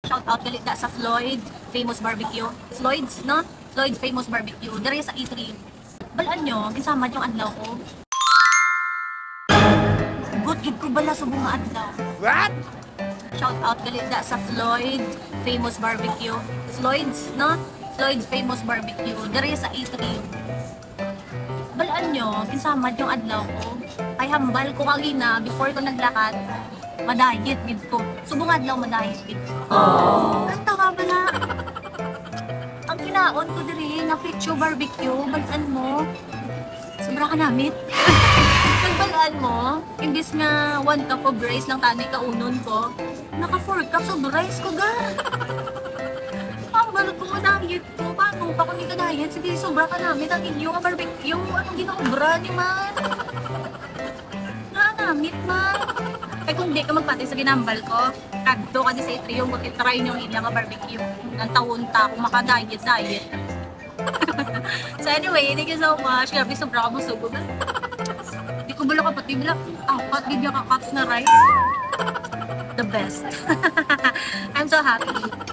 Shout out galit da sa Floyd Famous Barbecue. Floyd's, no? Floyd Famous Barbecue. Dari sa E3. Balaan nyo, ginsamad yung adlaw ko. Good gid ko bala sa bunga adlaw. What? Shout out galit da sa Floyd Famous Barbecue. Floyd's, no? Floyd Famous Barbecue. Dari sa E3. Balaan nyo, ginsamad yung adlaw ko. Ay hambal ko kagina before ko naglakad. Madayit gid ko. Subong adlaw madayit gid. Ang tawa bala. Ang kinaon ko diri na picture barbecue, balaan mo. Sobra ka namit. Nagbalaan mo, imbis nga 1 cup of rice lang tani kaunon ko, naka 4 cups of rice ko ga. Hambal ko, diet ko. Paano pa kung hindi ka diet? Sige, sobra ka namin. Ang inyo nga barbecue. Anong ginobra ni man? Namit man. Kaya kung di ka magpati sa ginambal ko, kadto ka di sa itrium, kung itry nyo ilang nga barbecue. Nang taon ta, kung maka-diet. So anyway, thank you so much. Grabe, sobra ka mo sugod. Di ko bala kapati, bala, apat, bibya ka cups na rice. The best. I'm so happy.